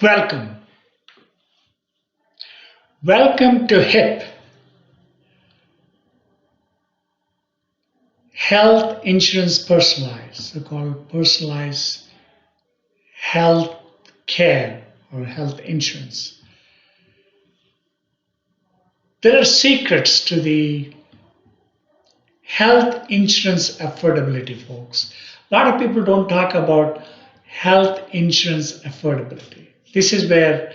Welcome. Welcome to HIP, Health Insurance Personalized, so-called personalized health care or health insurance. There are secrets to the health insurance affordability, folks. A lot of people don't talk about health insurance affordability. This is where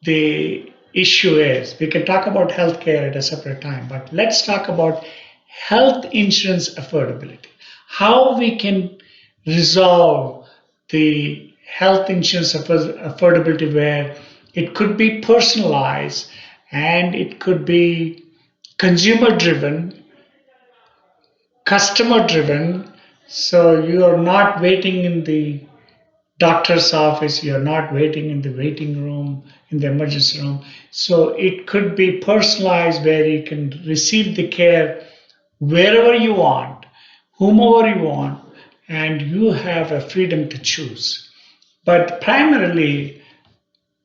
the issue is. We can talk about healthcare at a separate time, but let's talk about health insurance affordability. How we can resolve the health insurance affordability where it could be personalized and it could be consumer driven, customer driven. So you are not waiting in the doctor's office, you're not waiting in the waiting room, in the emergency room. So it could be personalized where you can receive the care wherever you want, whomever you want, and you have a freedom to choose. But primarily,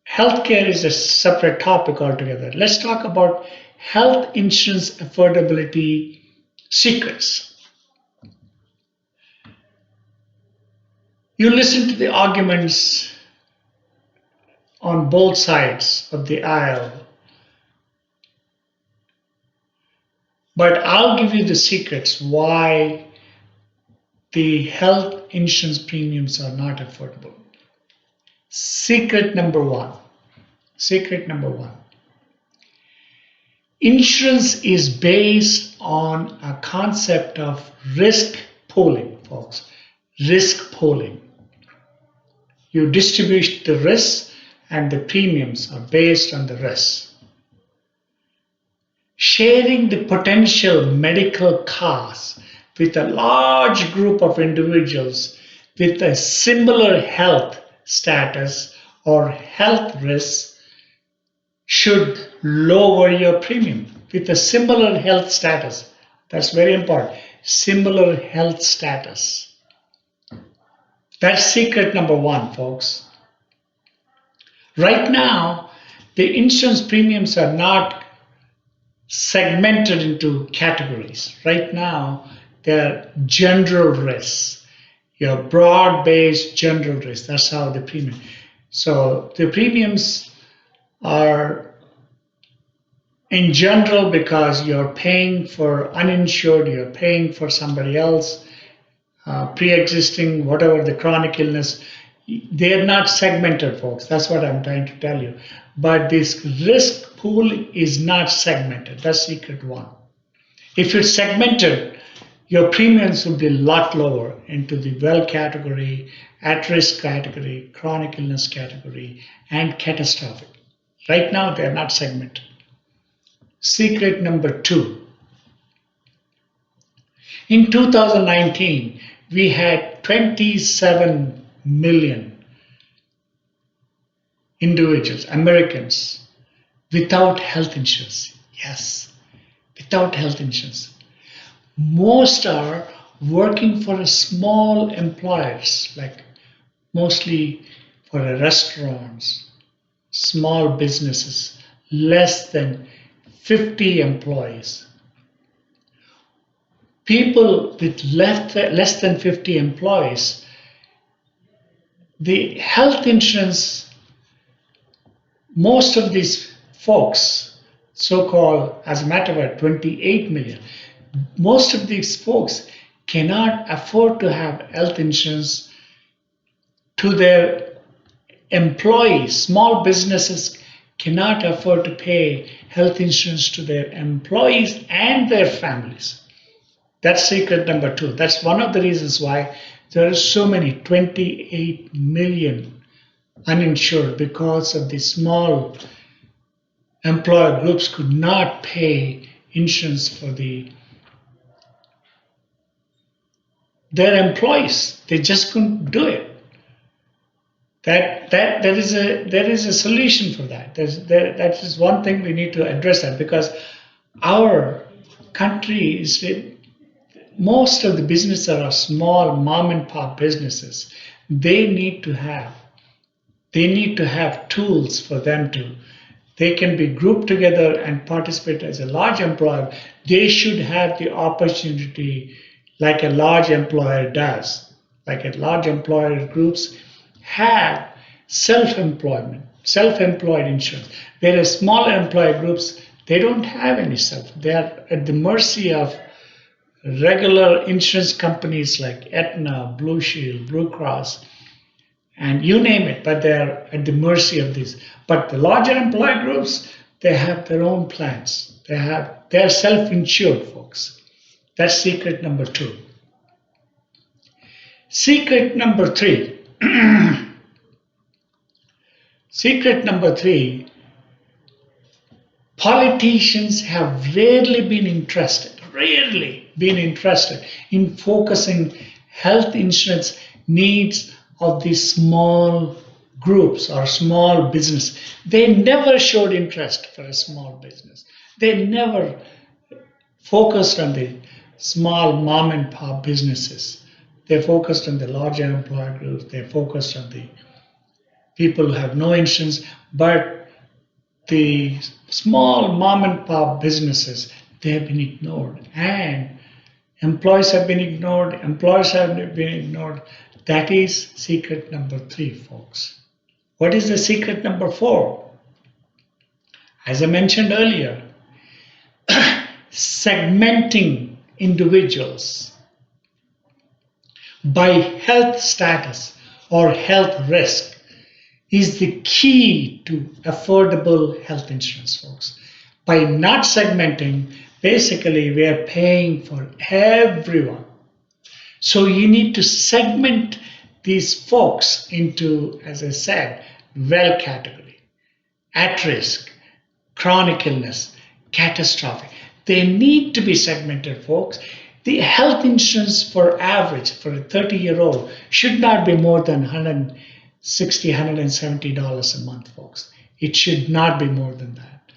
healthcare is a separate topic altogether. Let's talk about health insurance affordability secrets. You listen to the arguments on both sides of the aisle, but I'll give you the secrets why the health insurance premiums are not affordable. Secret number one. Secret number one. Insurance is based on a concept of risk pooling, folks. Risk pooling. You distribute the risks and the premiums are based on the risks. Sharing the potential medical costs with a large group of individuals with a similar health status or health risks should lower your premium with a similar health status. That's very important. Similar health status. That's secret number one, folks. Right now, the insurance premiums are not segmented into categories. Right now, they're general risks. Your broad-based general risk. That's how the premium. So the premiums are in general because you're paying for uninsured, you're paying for somebody else. Pre-existing, whatever the chronic illness, they're not segmented, folks. That's what I'm trying to tell you. But this risk pool is not segmented. That's secret one. If it's segmented, your premiums will be a lot lower into the well category, at-risk category, chronic illness category, and catastrophic. Right now, they're not segmented. Secret number two. In 2019, we had 27 million individuals, Americans, without health insurance. Yes, without health insurance. Most are working for a small employers, like mostly for restaurants, small businesses, less than 50 employees. People with less than 50 employees, the health insurance, most of these folks, so-called, as a matter of fact, 28 million, most of these folks cannot afford to have health insurance to their employees. Small businesses cannot afford to pay health insurance to their employees and their families. That's secret number two. That's one of the reasons why there are so many, 28 million uninsured, because of the small employer groups could not pay insurance for their employees. They just couldn't do it. There is a solution for that. That is one thing we need to address, that because our country is, most of the businesses are small mom and pop businesses. They need to have They need to have tools for them to, they can be grouped together and participate as a large employer. They should have the opportunity like a large employer does, like a large employer groups have self-employment, self-employed insurance. Whereas smaller employer groups, they don't have any self. They are at the mercy of regular insurance companies like Aetna, Blue Shield, Blue Cross, and you name it, but they're at the mercy of this. But the larger employer groups, they have their own plans. They're self-insured folks. That's secret number 2. Secret number 3. Secret number 3. Politicians have rarely been interested in focusing health insurance needs of these small groups or small business. They never showed interest for a small business. They never focused on the small mom and pop businesses. They focused on the larger employer groups. They focused on the people who have no insurance. But the small mom and pop businesses, they have been ignored. And employees have been ignored. Employers have been ignored. That is secret number 3, folks. What is the secret number 4? As I mentioned earlier, segmenting individuals by health status or health risk is the key to affordable health insurance, folks. By not segmenting, basically we are paying for everyone. So you need to segment these folks into, as I said, well category, at risk, chronic illness, catastrophic. They need to be segmented, folks. The health insurance for average for a 30-year-old should not be more than $160, $170 a month, folks. It should not be more than that.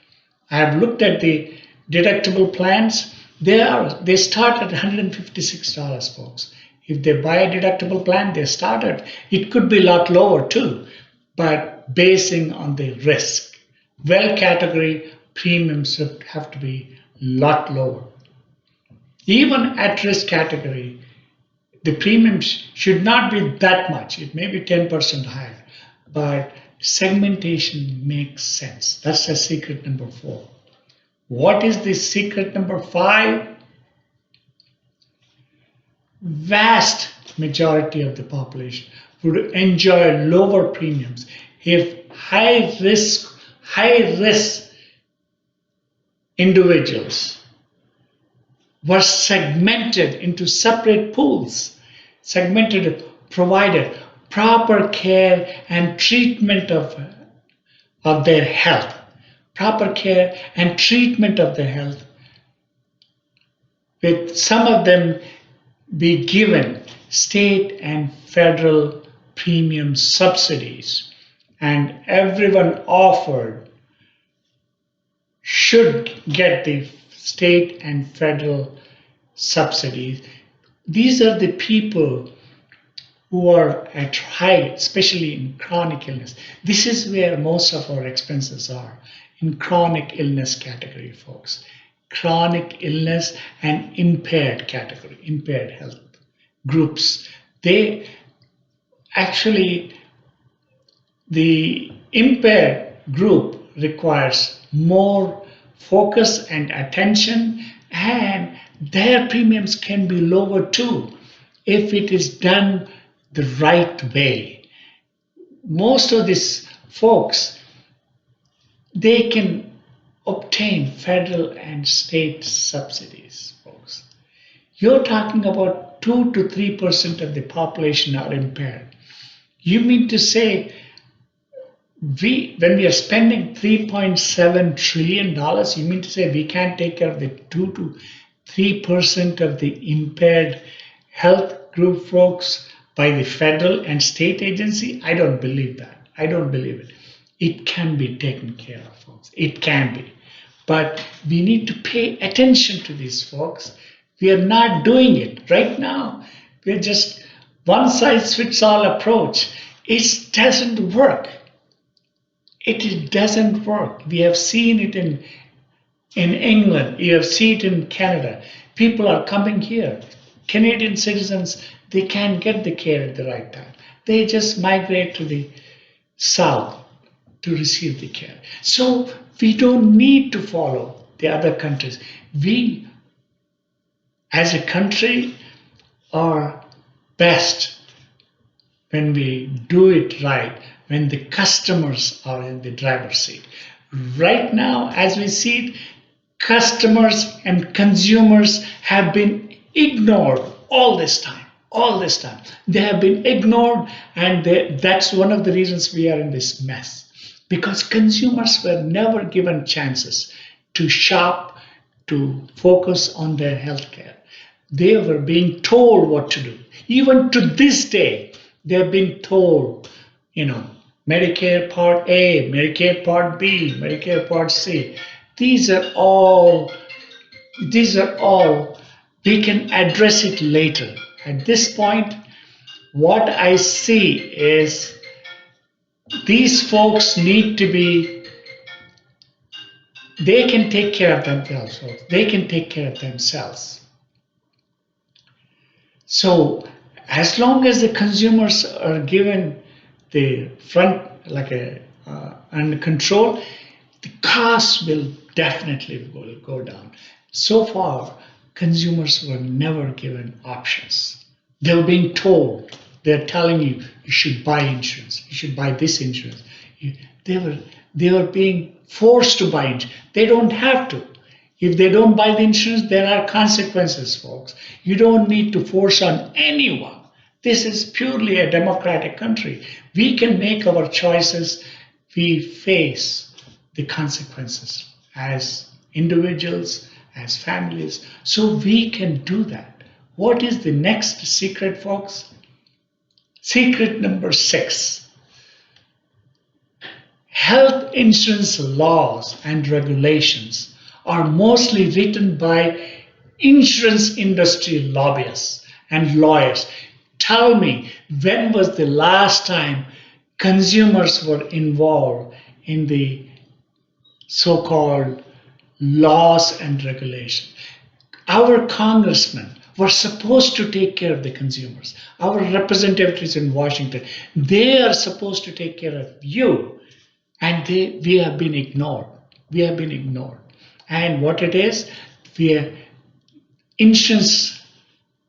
I have looked at the deductible plans. They start at $156, folks. If they buy a deductible plan, they start at, it could be a lot lower too, but basing on the risk. Well category premiums have to be a lot lower. Even at risk category, the premiums should not be that much. It may be 10% higher, but segmentation makes sense. That's the secret number 4. What is the secret number 5? Vast majority of the population would enjoy lower premiums if high risk individuals were segmented into separate pools, provided proper care and treatment of their health, with some of them be given state and federal premium subsidies, and everyone offered should get the state and federal subsidies. These are the people who are at high, especially in chronic illness. This is where most of our expenses are, in chronic illness category, folks. Chronic illness and impaired category, impaired health groups. They actually, the impaired group requires more focus and attention, and their premiums can be lower too if it is done the right way. Most of these folks, they can obtain federal and state subsidies, folks. You're talking about 2 to 3% of the population are impaired. You mean to say when we are spending $3.7 trillion, you mean to say we can't take care of the 2 to 3% of the impaired health group folks by the federal and state agency? I don't believe that. I don't believe it. It can be taken care of, folks. It can be. But we need to pay attention to these folks. We are not doing it right now. We're just one size fits all approach. It doesn't work. It doesn't work. We have seen it in England, you have seen it in Canada. People are coming here. Canadian citizens, they can't get the care at the right time. They just migrate to the south to receive the care. So we don't need to follow the other countries. We, as a country, are best when we do it right, when the customers are in the driver's seat. Right now, as we see it, customers and consumers have been ignored all this time. All this time. They have been ignored, and that's one of the reasons we are in this mess. Because consumers were never given chances to shop, to focus on their health care. They were being told what to do. Even to this day, they're being told, Medicare Part A, Medicare Part B, Medicare Part C. These are all, we can address it later. At this point, what I see is these folks need to be, they can take care of themselves. They can take care of themselves. So as long as the consumers are given the front, under control, the costs will definitely go down. So far, consumers were never given options. They were being told, they're telling you, you should buy insurance, you should buy this insurance. They were being forced to buy insurance. They don't have to. If they don't buy the insurance, there are consequences, folks. You don't need to force on anyone. This is purely a democratic country. We can make our choices. We face the consequences as individuals, as families. So we can do that. What is the next secret, folks? Secret number 6. Health insurance laws and regulations are mostly written by insurance industry lobbyists and lawyers. Tell me, when was the last time consumers were involved in the so-called laws and regulations? Our congressmen were supposed to take care of the consumers. Our representatives in Washington, they are supposed to take care of you. And we have been ignored. We have been ignored. And what it is, insurance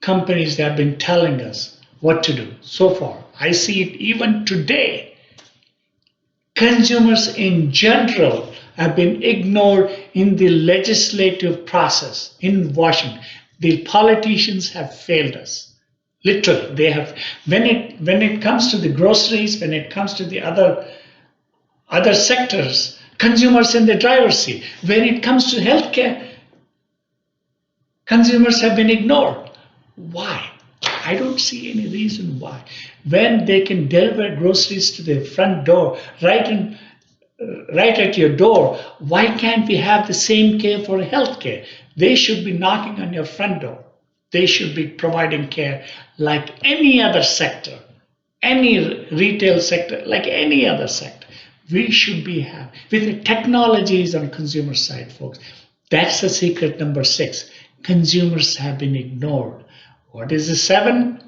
companies that have been telling us what to do so far. I see it even today. Consumers in general have been ignored in the legislative process in Washington. The politicians have failed us. Literally, they have. When it comes to the groceries, when it comes to the other sectors, consumers in the driver's seat. When it comes to healthcare, consumers have been ignored. Why? I don't see any reason why. When they can deliver groceries to the front door, right at your door, why can't we have the same care for healthcare? They should be knocking on your front door. They should be providing care like any other sector, any retail sector, like any other sector. We should be having, with the technologies on consumer side, folks. That's the secret number 6. Consumers have been ignored. What is the 7?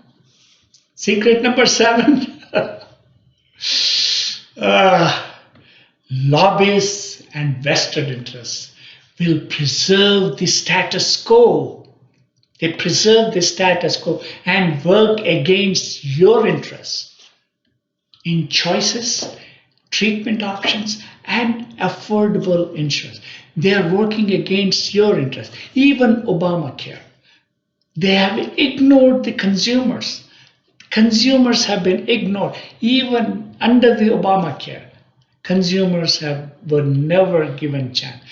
Secret number 7. Lobbyists and vested interests will preserve the status quo. They preserve the status quo and work against your interests in choices, treatment options, and affordable insurance. They are working against your interest. Even Obamacare. They have ignored the consumers. Consumers have been ignored. Even under the Obamacare, consumers were never given chance.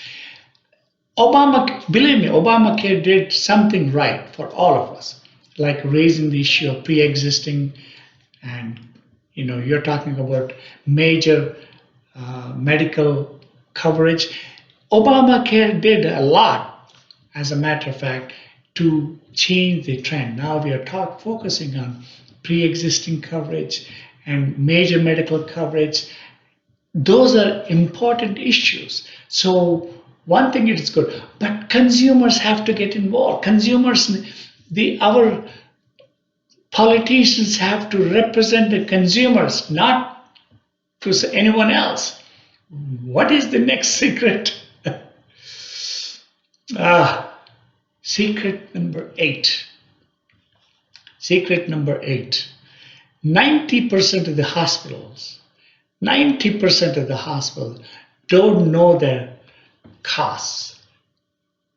Believe me, Obamacare did something right for all of us, like raising the issue of pre-existing, and you're talking about major medical coverage. Obamacare did a lot, as a matter of fact, to change the trend. Now we are focusing on pre-existing coverage and major medical coverage. Those are important issues. So one thing it is good, but consumers have to get involved. Consumers, our politicians have to represent the consumers, not to anyone else. What is the next secret? ah, secret number 8. Secret number 8. 90% of the hospitals, 90% of the hospitals don't know their costs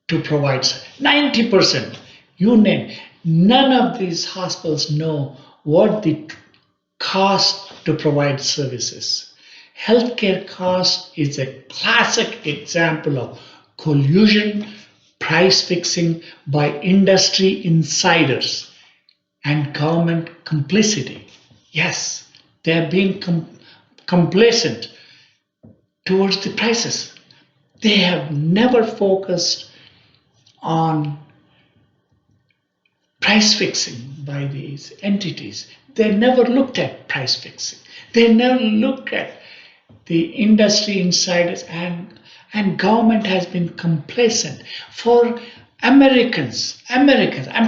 to provide. 90%, you name, none of these hospitals know what the cost to provide services. Healthcare cost is a classic example of collusion, price fixing by industry insiders, and government complicity. Yes, they are being complacent towards the prices. They have never focused on price fixing by these entities. They never looked at price fixing. They never looked at the industry insiders, and government has been complacent for Americans. I'm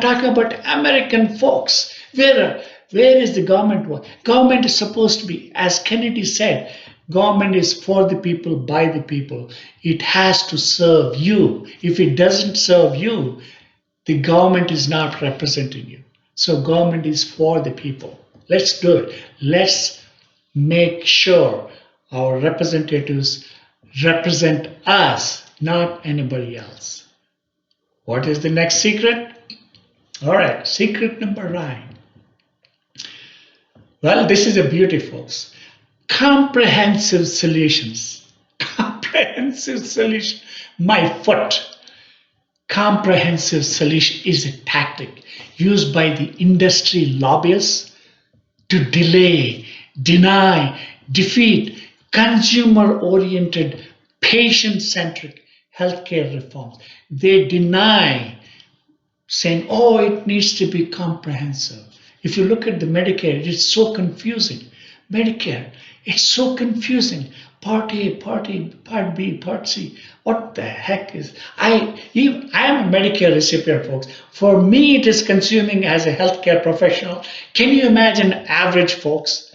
talking about American folks. Where is the government? Government is supposed to be, as Kennedy said, government is for the people, by the people. It has to serve you. If it doesn't serve you, the government is not representing you. So government is for the people. Let's do it. Let's make sure our representatives represent us, not anybody else. What is the next secret? All right, secret number 9. Well, this is a beauty, folks. Comprehensive solutions. Comprehensive solution. My foot. Comprehensive solution is a tactic used by the industry lobbyists to delay, deny, defeat consumer-oriented, patient-centric healthcare reforms. They deny, saying, oh, it needs to be comprehensive. If you look at the Medicare, it's so confusing. Medicare, it's so confusing. Part A, Part B, Part C. What the heck is? I am a Medicare recipient, folks. For me, it is consuming as a healthcare professional. Can you imagine average folks?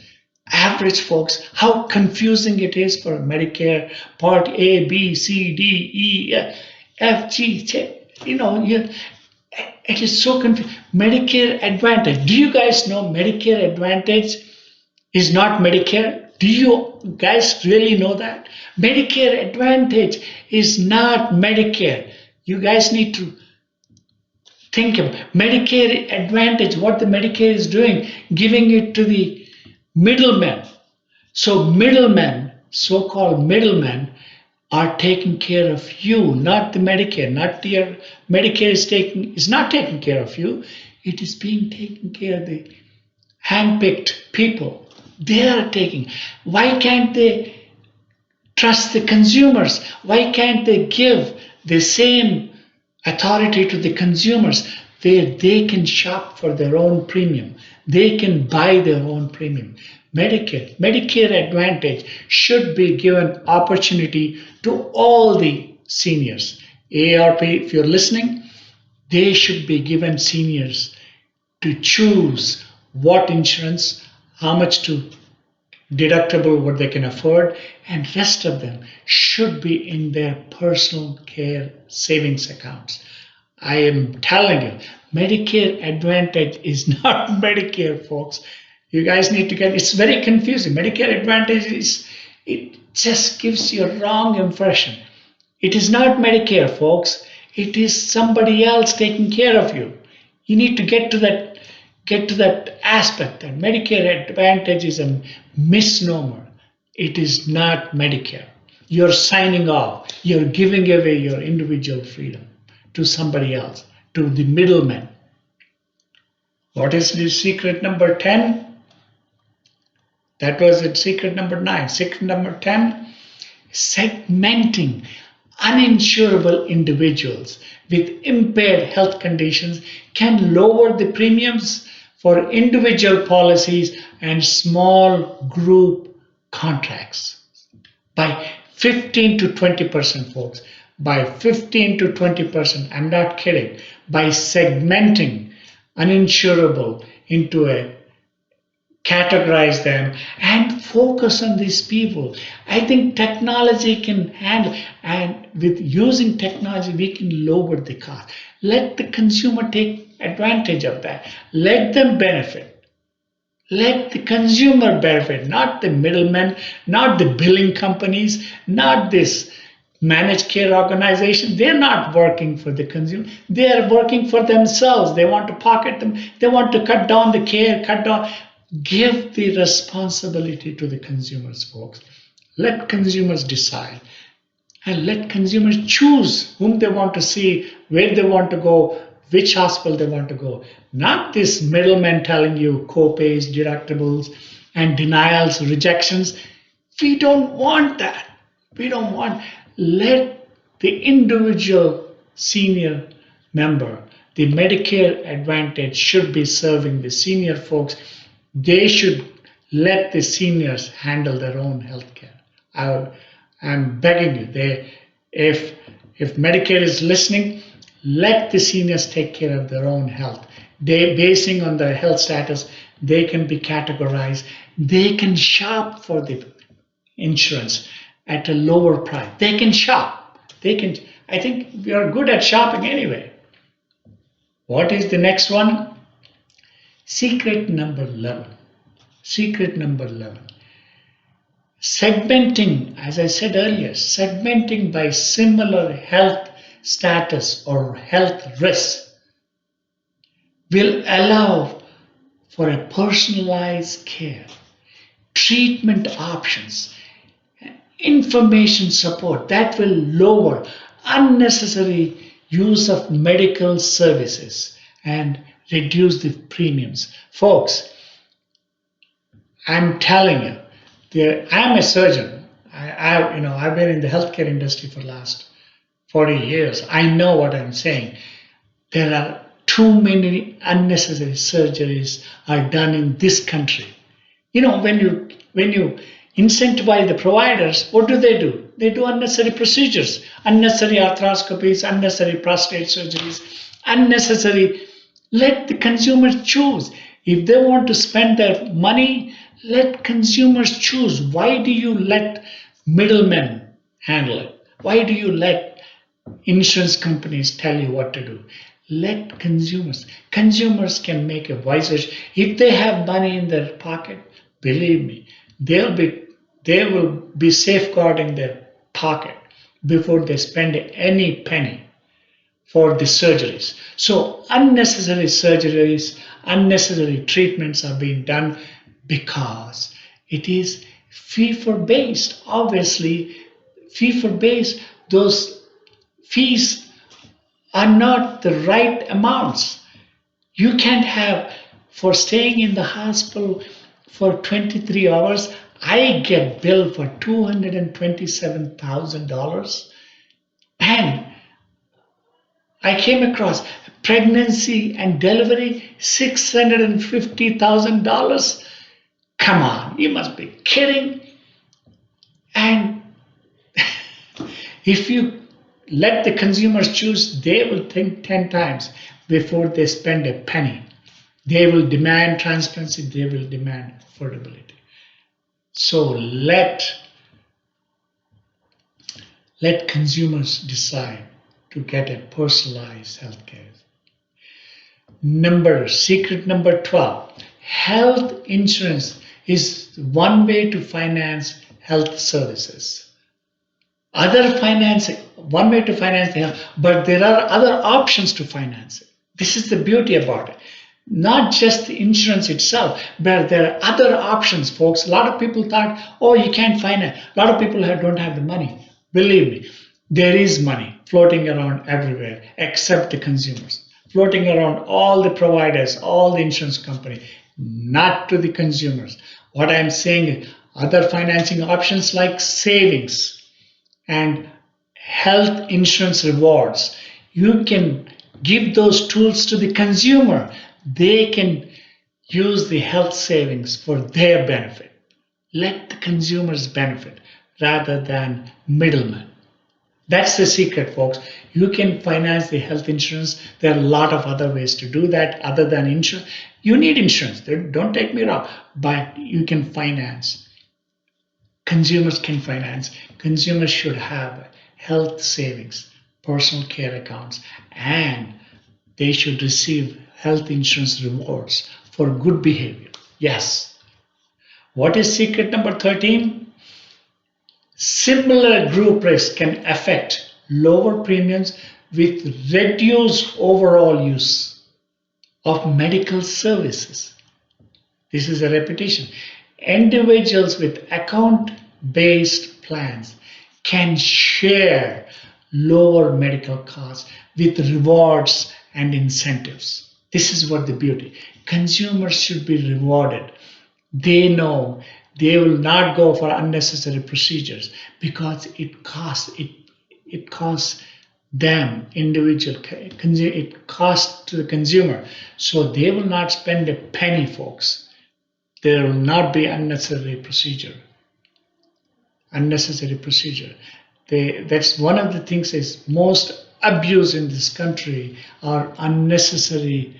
Average folks, how confusing it is for Medicare Part A, B, C, D, E, F, G, it is so confusing. Medicare Advantage. Do you guys know Medicare Advantage is not Medicare? Do you guys really know that? Medicare Advantage is not Medicare. You guys need to think of Medicare Advantage, what the Medicare is doing, giving it to the middlemen. So middlemen, so-called middlemen, are taking care of you, not the Medicare. Not your Medicare is not taking care of you. It is being taken care of the handpicked people. They are taking. Why can't they trust the consumers? Why can't they give the same authority to the consumers where they can shop for their own premium? They can buy their own premium. Medicare Advantage should be given opportunity to all the seniors. AARP, if you're listening, they should be given seniors to choose what insurance, how much to deductible, what they can afford, and rest of them should be in their personal care savings accounts. I am telling you, Medicare Advantage is not Medicare, folks. You guys need to get, it's very confusing. Medicare Advantage it just gives you a wrong impression. It is not Medicare, folks. It is somebody else taking care of you. You need to get to that aspect that Medicare Advantage is a misnomer. It is not Medicare. You're signing off. You're giving away your individual freedom to somebody else, to the middlemen. What is the secret number 10? That was it, secret number 9. Secret number 10, segmenting uninsurable individuals with impaired health conditions can lower the premiums for individual policies and small group contracts. by 15 to 20%, folks. By 15 to 20%, I'm not kidding, by segmenting uninsurable into a categorize them and focus on these people. I think technology can handle, and with using technology, we can lower the cost. Let the consumer take advantage of that. Let them benefit. Let the consumer benefit, not the middlemen, not the billing companies, not this managed care organization. They're not working for the consumer. They are working for themselves. They want to pocket them. They want to cut down the care, cut down. Give the responsibility to the consumers, folks. Let consumers decide. And let consumers choose whom they want to see, where they want to go, which hospital they want to go. Not this middleman telling you co-pays, deductibles, and denials, rejections. We don't want that. We don't want. Let the individual senior member, the Medicare Advantage should be serving the senior folks. They should let the seniors handle their own health care. I'm begging you. If Medicare is listening, let the seniors take care of their own health. They, basing on their health status, they can be categorized. They can shop for the insurance at a lower price. They can shop. They can. I think we are good at shopping anyway. What is the next one? Secret number 11. Secret number 11. Segmenting, as I said earlier, segmenting by similar health status or health risk will allow for a personalized care, treatment options, information support that will lower unnecessary use of medical services and reduce the premiums. Folks, I'm telling you, I'm a surgeon. I've been in the healthcare industry for the last 40 years. I know what I'm saying. There are too many unnecessary surgeries are done in this country. When you incentivize the providers, what do? They do unnecessary procedures, unnecessary arthroscopies, unnecessary prostate surgeries, unnecessary. Let the consumers choose. If they want to spend their money, let consumers choose. Why do you let middlemen handle it? Why do you let insurance companies tell you what to do? Let consumers. Consumers can make a wiser. If they have money in their pocket, believe me, they will be safeguarding their pocket before they spend any penny for the surgeries. So unnecessary surgeries, unnecessary treatments are being done because it is fee-for-based. Obviously, fee-for-based, those fees are not the right amounts. You can't have, for staying in the hospital for 23 hours, I get billed for $227,000. And I came across pregnancy and delivery, $650,000. Come on, you must be kidding. And if you let the consumers choose, they will think 10 times before they spend a penny. They will demand transparency, they will demand affordability. So let consumers decide to get a personalized healthcare. Secret number 12. Health insurance is one way to finance health services. One way to finance the health, but there are other options to finance it. This is the beauty about it. Not just the insurance itself, but there are other options, folks. A lot of people thought, oh, you can't finance. A lot of people don't have the money. Believe me, there is money floating around everywhere except the consumers. Floating around all the providers, all the insurance companies, not to the consumers. What I'm saying is other financing options like savings and health insurance rewards. You can give those tools to the consumer. They can use the health savings for their benefit. Let the consumers benefit. rather than middlemen. That's the secret, folks. You can finance the health insurance. There are a lot of other ways to do that other than insurance. You need insurance, don't take me wrong, but you can finance. Consumers can finance. Consumers should have health savings, personal care accounts, and they should receive health insurance rewards for good behavior. Yes. What is secret number 13? Similar group risk can affect lower premiums with reduced overall use of medical services. This is a repetition. Individuals with account based plans can share lower medical costs with rewards and incentives. This is what the beauty. Consumers should be rewarded. They know they will not go for unnecessary procedures because it costs them individual it costs to the consumer, so they will not spend a penny, folks. There will not be unnecessary procedure. That's one of the things is most abuse in this country are unnecessary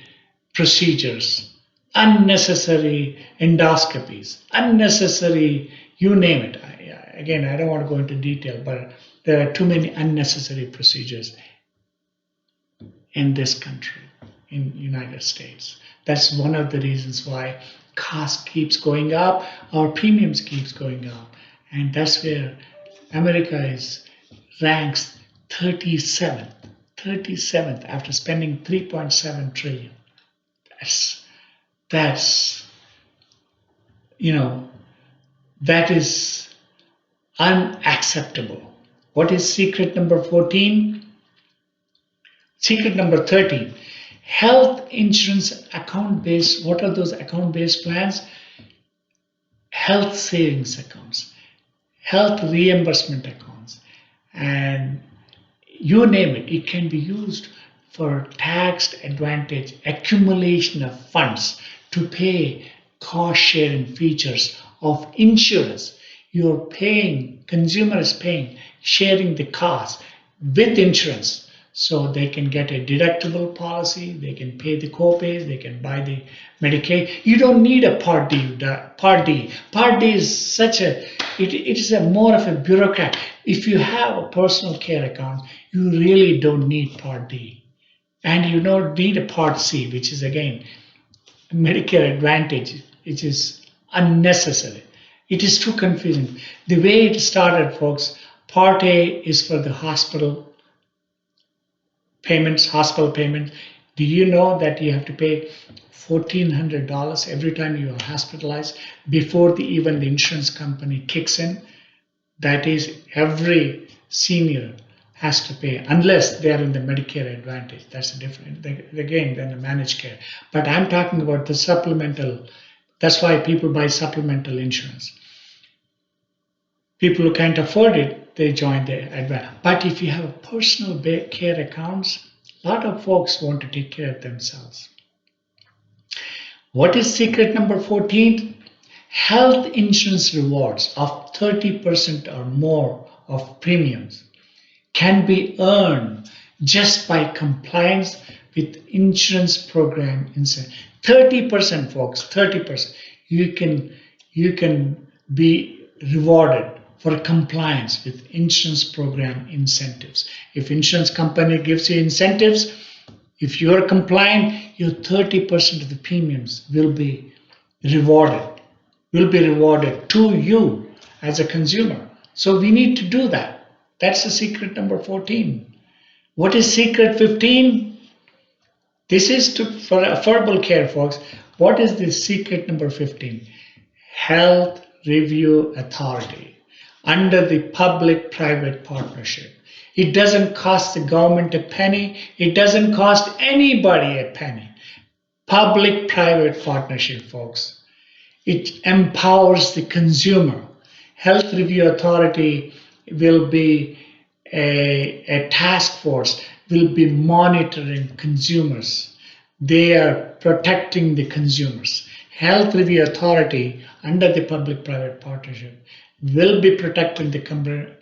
procedures, unnecessary endoscopies, unnecessary, you name it. Again, I don't want to go into detail, but there are too many unnecessary procedures in this country, in United States. That's one of the reasons why cost keeps going up, our premiums keeps going up, and that's where America is ranks 37th after spending 3.7 trillion. That's you know that is unacceptable. What is secret number 14? Secret number 13. Health insurance account based. What are those account based plans? Health savings accounts, health reimbursement accounts, and you name it. It can be used for tax advantage accumulation of funds to pay cost sharing features of insurance. You're paying, consumer is paying, sharing the cost with insurance. So they can get a deductible policy, they can pay the copays, they can buy the Medicaid. You don't need a Part D. Part D. Part D is such a, it is a more of a bureaucrat. If you have a personal care account, you really don't need Part D. And you don't need a Part C, which is again, Medicare Advantage, which is unnecessary. It is too confusing. The way it started, folks, Part A is for the hospital payments. Do you know that you have to pay $1,400 every time you are hospitalized before even the insurance company kicks in? That is, every senior has to pay unless they are in the Medicare Advantage. That's a different, again, than the managed care. But I'm talking about the supplemental. That's why people buy supplemental insurance. People who can't afford it, they join the Advantage. But if you have personal care accounts, a lot of folks want to take care of themselves. What is secret number 14? Health insurance rewards of 30% or more of premiums can be earned just by compliance with insurance program incentive. 30%, folks, 30%. You can be rewarded for compliance with insurance program incentives. If insurance company gives you incentives, if you are compliant, your 30% of the premiums will be rewarded to you as a consumer. So we need to do that. That's the secret number 14. What is secret 15? This is for affordable care, folks. What is the secret number 15? Health Review Authority under the public-private partnership. It doesn't cost the government a penny. It doesn't cost anybody a penny. Public-private partnership, folks. It empowers the consumer. Health Review Authority will be a task force, will be monitoring consumers. They are protecting the consumers. Health Review Authority under the public-private partnership will be protecting the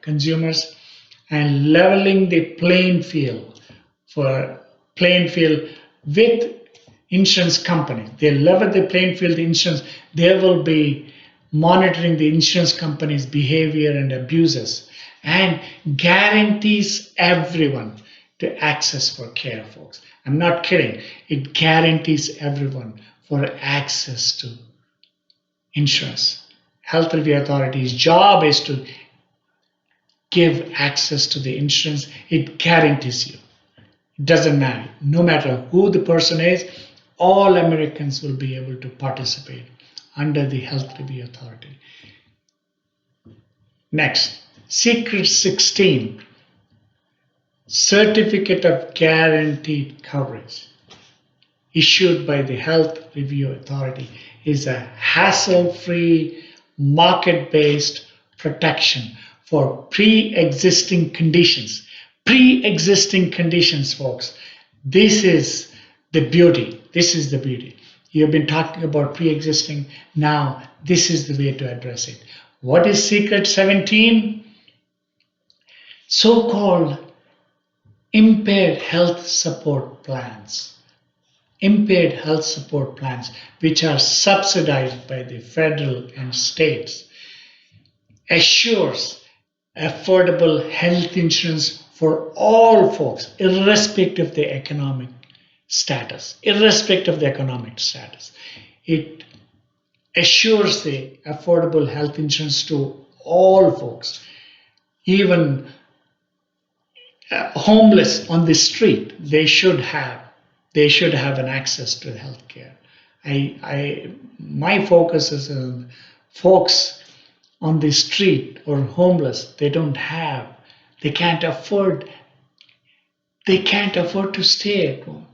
consumers and leveling the playing field with insurance companies. They level the playing field. The insurance, they will be monitoring the insurance companies' behavior and abuses, and guarantees everyone to access for care, folks. I'm not kidding. It guarantees everyone for access to insurance. Health Review Authority's job is to give access to the insurance. It guarantees you. It doesn't matter. No matter who the person is, all Americans will be able to participate under the Health Review Authority. Next, Secret 16, Certificate of Guaranteed Coverage, issued by the Health Review Authority, is a hassle-free, market-based protection for pre-existing conditions. Pre-existing conditions, folks. This is the beauty. This is the beauty. You've been talking about pre-existing. Now, this is the way to address it. What is Secret 17? So-called impaired health support plans. Impaired health support plans, which are subsidized by the federal and states, assures affordable health insurance for all folks, irrespective of the economic status. Irrespective of the economic status. It assures the affordable health insurance to all folks, even homeless on the street. They should have an access to health care. My focus is on folks on the street or homeless. They can't afford to stay at home.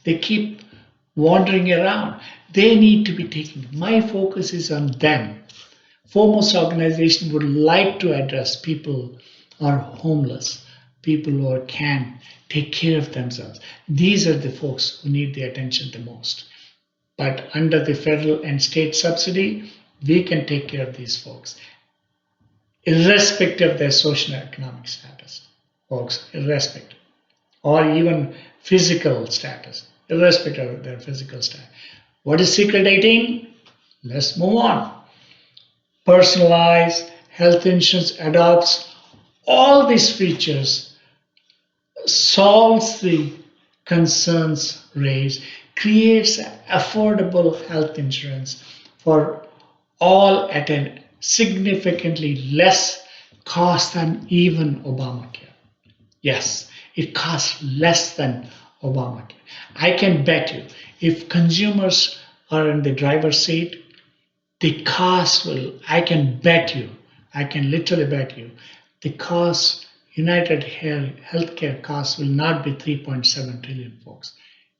They keep wandering around. They need to be taken. My focus is on them. Foremost organization would like to address people who are homeless, people who can take care of themselves. These are the folks who need the attention the most. But under the federal and state subsidy, we can take care of these folks, irrespective of their socio-economic status, folks, irrespective, or even physical status, irrespective of their physical status. What is Secret 18? Let's move on. Personalized health insurance adopts all these features, solves the concerns raised, creates affordable health insurance for all at a significantly less cost than even Obamacare. Yes, it costs less than Obamacare. I can bet you, if consumers are in the driver's seat, the cost will, I can literally bet you, the cost, United Healthcare costs will not be 3.7 trillion, folks.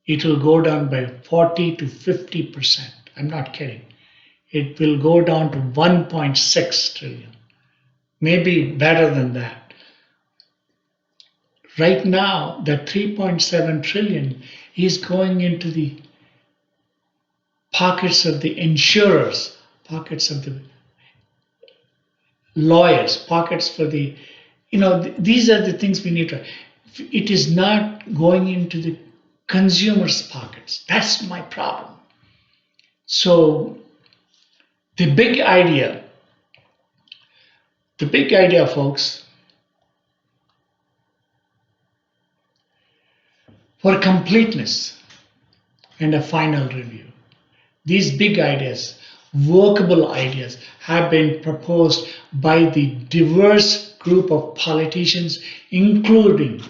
It will go down by 40 to 50%. I'm not kidding. It will go down to 1.6 trillion, maybe better than that. Right now, the 3.7 trillion is going into the pockets of the insurers, pockets of the lawyers, pockets for the, these are the things we need to, it is not going into the consumers' pockets. That's my problem. So the big idea, folks, for completeness and a final review, these big ideas, workable ideas, have been proposed by the diverse group of politicians, including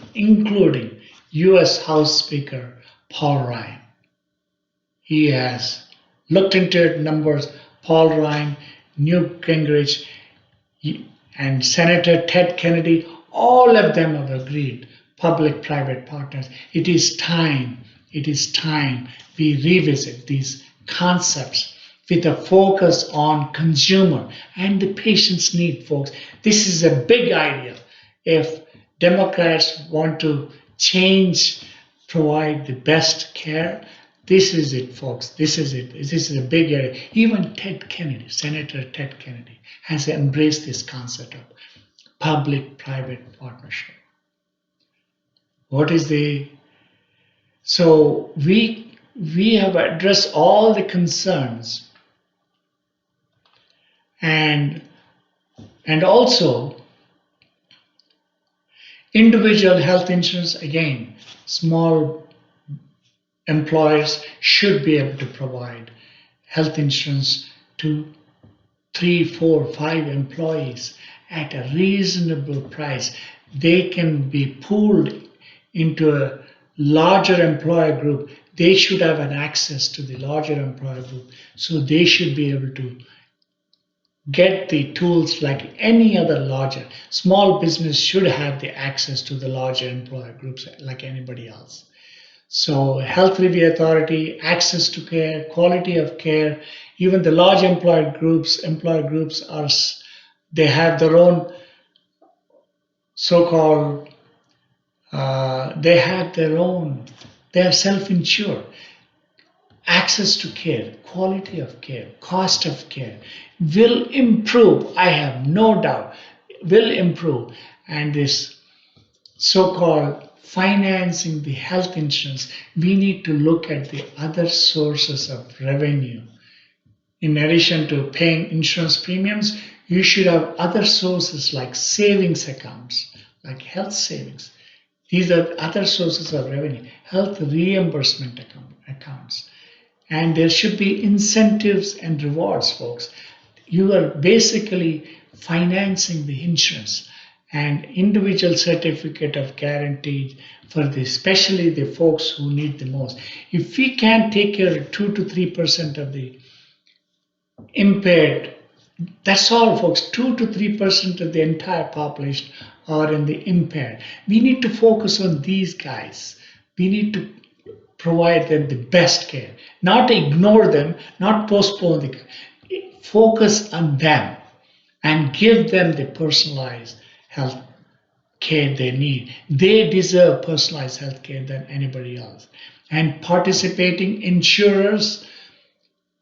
U.S. House Speaker Paul Ryan. He has looked into numbers. Paul Ryan, Newt Gingrich, and Senator Ted Kennedy, all of them have agreed, public-private partners. It is time we revisit these concepts with a focus on consumer and the patient's need, folks. This is a big idea. If Democrats want to provide the best care, This is it, folks. This is it. This is a big area. Even Ted Kennedy, Senator Ted Kennedy, has embraced this concept of public-private partnership. What is the so we have addressed all the concerns, and also individual health insurance. Again, small employers should be able to provide health insurance to 3, 4, 5 employees at a reasonable price. They can be pooled into a larger employer group. They should have an access to the larger employer group. So they should be able to get the tools like any other larger. Small business should have the access to the larger employer groups like anybody else. So health review authority, access to care, quality of care, even the large employer groups are, they have their own so-called, they are self-insured. Access to care, quality of care, cost of care will improve. I have no doubt, will improve. And this so-called financing the health insurance, we need to look at the other sources of revenue. In addition to paying insurance premiums, you should have other sources like savings accounts, like health savings. These are other sources of revenue, health reimbursement accounts. And there should be incentives and rewards, folks. You are basically financing the insurance, and individual certificate of guaranteed for especially the folks who need the most. If we can take care of 2 to 3% of the impaired, that's all, folks. 2 to 3% of the entire population are in the impaired. We need to focus on these guys. We need to provide them the best care, not ignore them, not postpone the focus on them and give them the personalized health care they need. They deserve personalized health care than anybody else. And participating insurers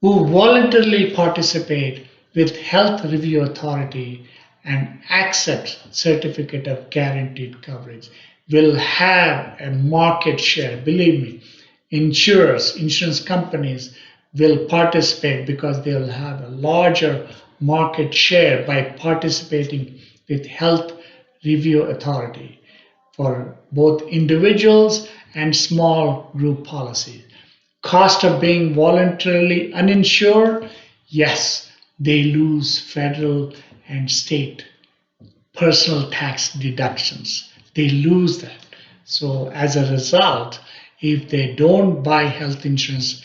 who voluntarily participate with health review authority and accept certificate of guaranteed coverage will have a market share. Believe me, insurance companies will participate because they will have a larger market share by participating with health review authority for both individuals and small group policies. Cost of being voluntarily uninsured, yes, they lose federal and state personal tax deductions. They lose that. So as a result, if they don't buy health insurance,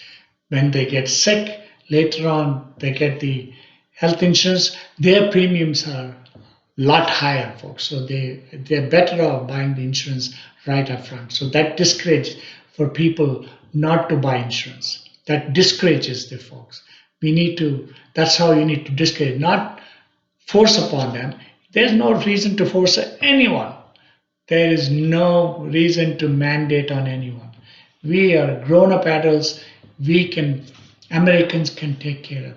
when they get sick, later on they get the health insurance, their premiums are a lot higher, folks. So they're better off buying the insurance right up front. So that discourages for people not to buy insurance. That discourages the folks. That's how you need to discourage, not force upon them. There's no reason to force anyone. There is no reason to mandate on anyone. We are grown-up adults. Americans can take care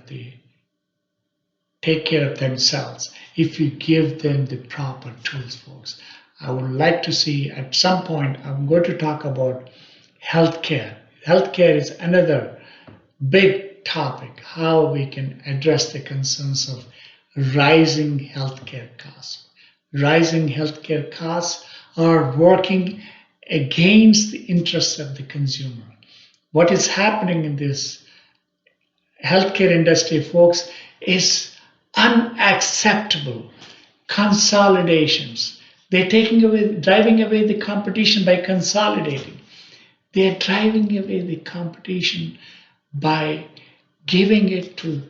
of themselves if you give them the proper tools, folks. I would like to see at some point, I'm going to talk about healthcare. Healthcare is another big topic, how we can address the concerns of rising healthcare costs. Rising healthcare costs are working against the interests of the consumer. What is happening in this healthcare industry, folks, is unacceptable. Consolidations. They're driving away the competition by consolidating. They're driving away the competition by giving it to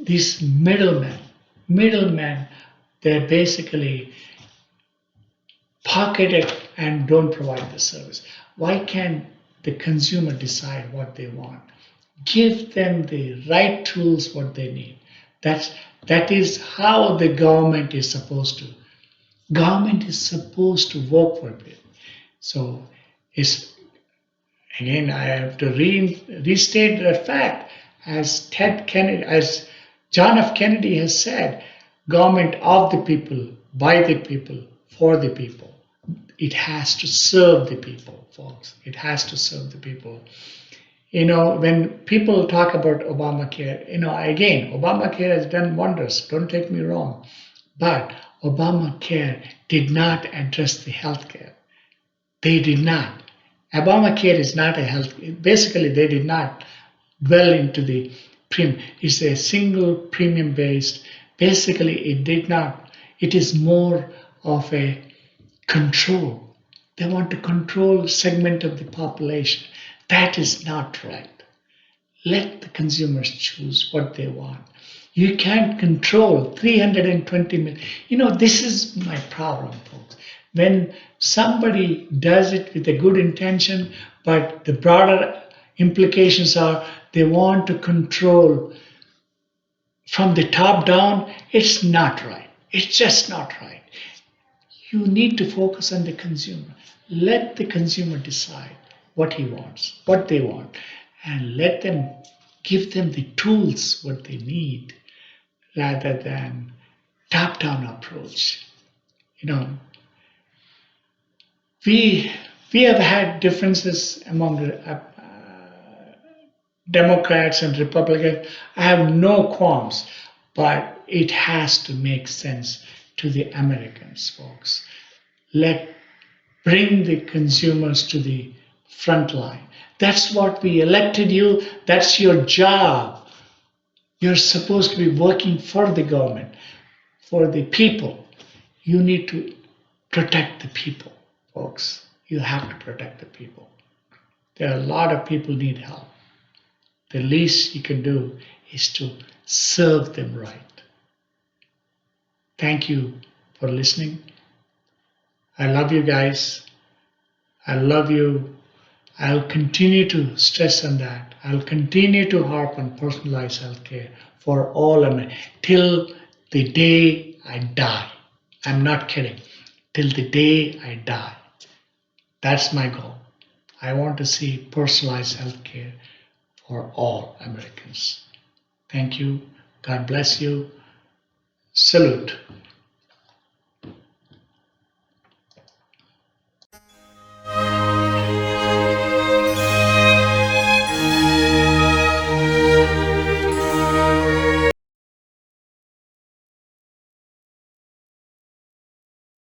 these middlemen. They're basically pocket it and don't provide the service. Why can't the consumer decide what they want? Give them the right tools, what they need. That is how the government is supposed to. Government is supposed to work for it. So Again, I have to restate that fact. As John F. Kennedy has said, government of the people, by the people, for the people. It has to serve the people, folks. It has to serve the people. When people talk about Obamacare, again, Obamacare has done wonders. Don't take me wrong. But Obamacare did not address the healthcare. They did not. Obamacare is not a health. Basically, they did not dwell into the premium. It's a single premium based. Basically, it did not. It is more of a control. They want to control segment of the population. That is not right. Let the consumers choose what they want. You can't control 320 million. This is my problem, folks. When somebody does it with a good intention, but the broader implications are they want to control from the top down, it's not right. It's just not right. You need to focus on the consumer. Let the consumer decide what he wants, what they want, and give them the tools what they need rather than top-down approach. We we have had differences among Democrats and Republicans. I have no qualms, but it has to make sense to the Americans, folks. Let Bring the consumers to the front line. That's what we elected you. That's your job. You're supposed to be working for the government, for the people. You need to protect the people, folks. You have to protect the people. There are a lot of people need help. The least you can do is to serve them right. Thank you for listening. I love you guys. I love you. I'll continue to stress on that. I'll continue to harp on personalized healthcare for all till the day I die. I'm not kidding. Till the day I die. That's my goal. I want to see personalized healthcare for all Americans. Thank you. God bless you. Salute.